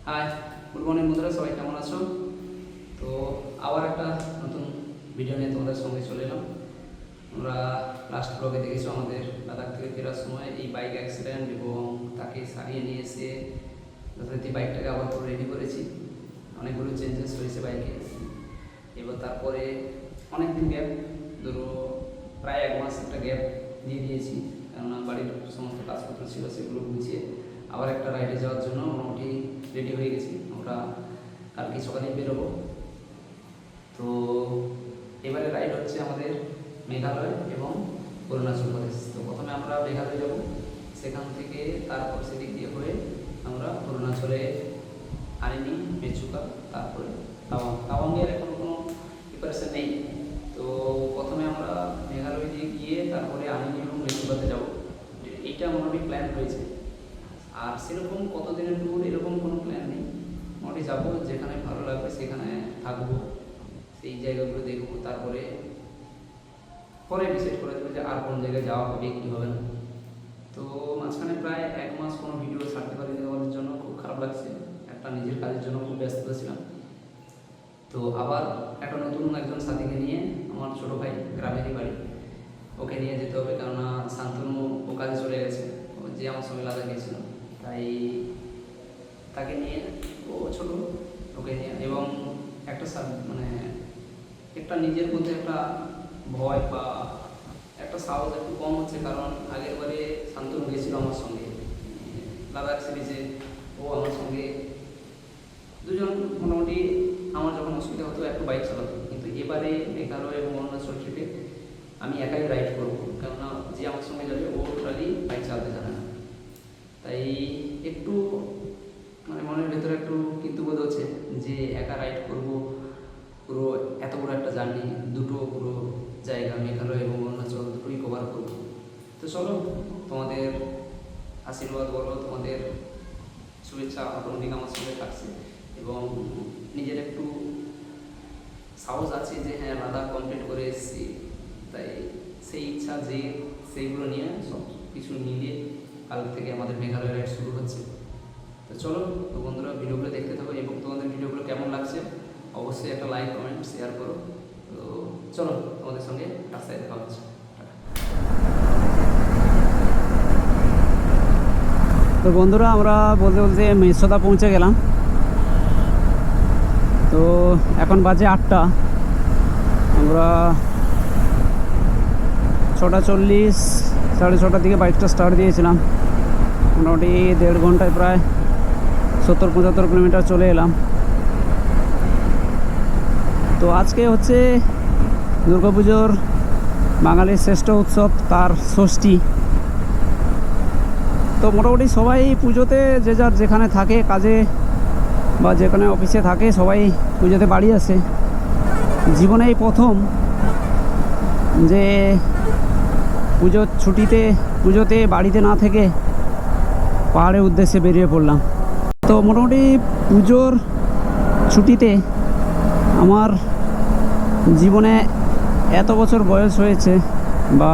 High, good morning বন্ধুরা, সবাই কেমন আছো? তো আবার একটা নতুন ভিডিও নিয়ে তোমাদের সঙ্গে চলে এলাম। আমরা লাস্ট ব্লগে দেখেছো আমাদের লাদাখ থেকে ফেরার সময় এই বাইক অ্যাক্সিডেন্ট এবং তাকে সারিয়ে নিয়ে এসে যথারীতি বাইকটাকে আবার পুরো রেডি করেছি। অনেকগুলো চেঞ্জেস হয়েছে বাইকে। এবার তারপরে অনেক দিন গ্যাপ, ধরো প্রায় 1 মাস একটা গ্যাপ দিয়ে দিয়েছি, কেননা বাড়ির সমস্ত কাজপত্র ছিল সেগুলো গুছিয়ে আবার একটা রাইডে যাওয়ার জন্য মোটামুটি রেডি হয়ে গেছি। আমরা কালকে সকালে বেরোবো। তো এবারে রাইড হচ্ছে আমাদের মেঘালয় এবং অরুণাচল প্রদেশ। তো প্রথমে আমরা মেঘালয় যাব, সেখান থেকে তারপর সেদিক দিয়ে হয়ে আমরা অরুণাচলে আনিনি, মেচুকা, তারপরে তাওয়াংয়ের এখন কোনো প্রিপারেশন নেই। তো প্রথমে আমরা মেঘালয় দিয়ে গিয়ে তারপরে আনিনি এবং মেচুকাতে যাব, এইটা মোটামুটি প্ল্যান হয়েছে। আর সেরকম কতদিনের ট্যুর এরকম কোনো প্ল্যান নেই, মোটামুটি যাবো, যেখানে ভালো লাগবে সেখানে থাকবো, সেই জায়গাগুলো দেখবো, তারপরে পরে ডিসাইড করে দেবো যে আর কোন জায়গায় যাওয়া হবে কী হবে না। তো মাঝখানে প্রায় 1 মাস কোনো ভিডিও ছাড়তে পারিনি, আমাদের জন্য খুব খারাপ লাগছে, একটা নিজের কাজের জন্য খুব ব্যস্ত ছিলাম। তো আবার একটা নতুন একজন সাথীকে নিয়ে, আমার ছোটো ভাই, গ্রামেরই বাড়ি, ওকে নিয়ে যেতে হবে, কেননা শান্তনু ও কাজে চলে গেছে, ও যে আমার সঙ্গে লাদা গিয়েছিল, তাই তাকে নিয়ে, ও ছোট, ওকে নিয়ে, এবং একটা মানে একটা নিজের মধ্যে একটা ভয় বা একটা সাহস একটু কম হচ্ছে, কারণ আগের বারে শান্তনু গিয়েছিল আমার সঙ্গে লাদাখ সিরিজে, ও আমার সঙ্গে দুজন মোটামুটি আমার যখন অসুবিধা হতো একটু বাইক চালাতো, কিন্তু এবারে মেঘালয় এবং অরুণাচল ট্রিপে আমি একাই রাইড করবো, কেননা যে আমার সঙ্গে যাবে ও টোটালি বাইক চালাতে জানে না। তাই একটু মানে মনের ভেতরে একটু কিন্তু বোধ হচ্ছে যে একা রাইড করব, পুরো এত বড় একটা জার্নি, দুটো পুরো জায়গা মেঘালয় এবং অরুণাচল দুটোই কভার করব। তো চলো, তোমাদের আশীর্বাদ বলো, তোমাদের শুভেচ্ছা অটোমেটিক আমার সঙ্গে থাকছে, এবং নিজের একটু সাহস আছে যে হ্যাঁ লাদাখ কমপ্লিট করে এসেছি, তাই সেই ইচ্ছা যে সেইগুলো নিয়ে সব কিছু মিলিয়ে কাল থেকে আমাদের মেঘালয় রাইড শুরু হচ্ছে। তো চলো, তো বন্ধুরা ভিডিওগুলো দেখতে থাকো, এবং তোমাদের ভিডিওগুলো কেমন লাগছে অবশ্যই একটা লাইক, কমেন্ট, শেয়ার করো। তো চলো, তোমাদের সঙ্গে রাস্তায় দেখা হচ্ছে। তো বন্ধুরা, আমরা বলতে বলতে মেসোদা পৌঁছে গেলাম। তো এখন বাজে 8টা, আমরা 6:40, 6:30 দিকে বাইকটা স্টার্ট দিয়েছিলাম। মোটামুটি 1.5 ঘন্টায় প্রায় 70-75 কিলোমিটার চলে এলাম। তো আজকে হচ্ছে দুর্গাপুজোর বাঙালির শ্রেষ্ঠ উৎসব, তার ষষ্ঠী। তো মোটামুটি সবাই পুজোতে যে যার যেখানে থাকে কাজে বা যেখানে অফিসে থাকে সবাই পুজোতে বাড়ি আসে। জীবনে এই প্রথম যে পুজোর ছুটিতে, পুজোতে বাড়িতে না থেকে পাহাড়ের উদ্দেশ্যে বেরিয়ে পড়লাম। তো মোটামুটি পুজোর ছুটিতে আমার জীবনে এত বছর বয়স হয়েছে, বা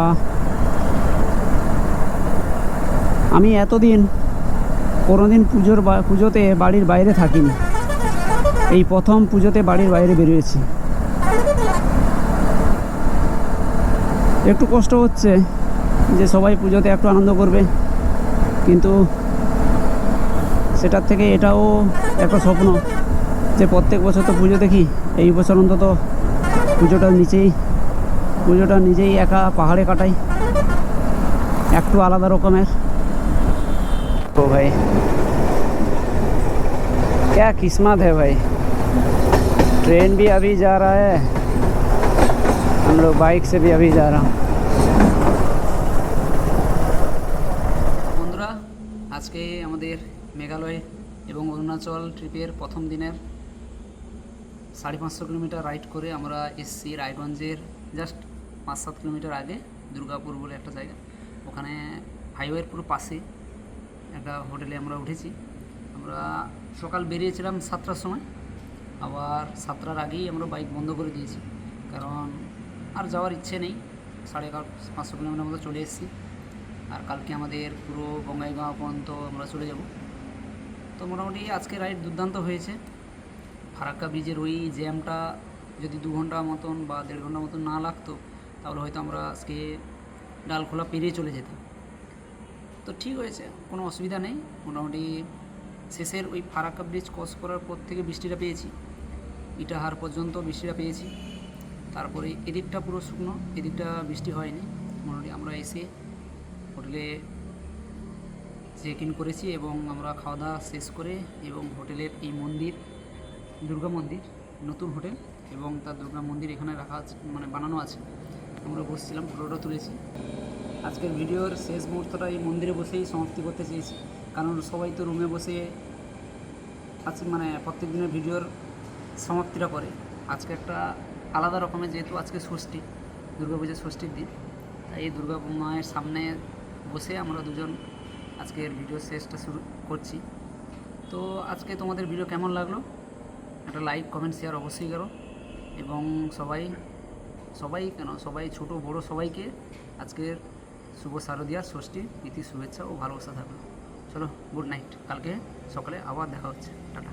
আমি এতদিন কোনোদিন পুজোতে বাড়ির বাইরে থাকিনি, এই প্রথম পুজোতে বাড়ির বাইরে বেরিয়েছি। একটু কষ্ট হচ্ছে যে সবাই পুজোতে একটু আনন্দ করবে, কিন্তু সেটার থেকে এটাও একটা স্বপ্ন যে প্রত্যেক বছর তো পুজো দেখি, এই বছর অন্তত পুজোটা নিজেই একা পাহাড়ে কাটাই, একটু আলাদা রকমের। तो भाई क्या किस्मत है भाई, ट्रेन भी अभी जा रहा है, हम लोग बाइक से भी अभी जा रहा हूँ। বন্ধুরা, আজকে আমাদের মেঘালয় এবং অরুণাচল ট্রিপের প্রথম দিনের 550 কিলোমিটার রাইড করে আমরা এসছি রায়গঞ্জের জাস্ট 5-7 কিলোমিটার আগে দুর্গাপুর বলে একটা জায়গা, ওখানে হাইওয়ের পুরো পাশে একটা হোটেলে আমরা উঠেছি। আমরা সকাল বেরিয়েছিলাম 7টার সময়, আবার 7টার আগেই আমরা বাইক বন্ধ করে দিয়েছি, কারণ আর যাওয়ার ইচ্ছে নেই। 550 কিলোমিটার মতো চলে এসেছি, আর কালকে আমাদের পুরো বঙ্গাইগাঁও পর্যন্ত আমরা চলে যাব। তো মোটামুটি আজকে রাইড দুর্দান্ত হয়েছে। ফারাক্কা ব্রিজের ওই জ্যামটা যদি 2 ঘন্টা মতন বা 1.5 ঘন্টা মতন না লাগতো, তাহলে হয়তো আমরা আজকে ডালখোলা পেরিয়ে চলে যেতাম। তো ঠিক হয়েছে, কোনো অসুবিধা নেই। মোটামুটি শেষের ওই ফারাক্কা ব্রিজ ক্রস করার পর থেকে বৃষ্টিটা পেয়েছি, ইটাহার পর্যন্ত বৃষ্টিটা পেয়েছি। তারপরে এদিকটা পুরো শুকনো, এদিকটা বৃষ্টি হয়নি। মোটামুটি আমরা এসে হোটেলে চেক ইন করেছি এবং আমরা খাওয়া দাওয়া শেষ করে এবং হোটেলের এই মন্দির, দুর্গা মন্দির, নতুন হোটেল এবং তার দুর্গা মন্দির এখানে রাখা আছে, মানে বানানো আছে। আমরা বসছিলাম, ফটোটা তুলেছি। আজকের ভিডিওর শেষ মুহূর্তটা এই মন্দিরে বসেই সমাপ্তি করতে চেয়েছি, কারণ সবাই তো রুমে বসে আছে, মানে প্রত্যেক দিনের ভিডিওর সমাপ্তিটা করে। আজকে একটা আলাদা রকমের, যেহেতু আজকে ষষ্ঠী, দুর্গা পূজার ষষ্ঠীর দিন, তাই এই দুর্গা মায়ের সামনে বসে আমরা দুজন আজকের ভিডিও শেষটা শুরু করছি। তো আজকে তোমাদের ভিডিও কেমন লাগলো একটা লাইক, কমেন্ট, শেয়ার অবশ্যই করো। এবং সবাই ছোট বড় সবাইকে আজকের শুভ শারদীয়া ষষ্ঠীর প্রীতি শুভেচ্ছা ও ভালোবাসা থাকলো। চলো, গুড নাইট। কালকে সকালে আবার দেখা হচ্ছে। টাটা।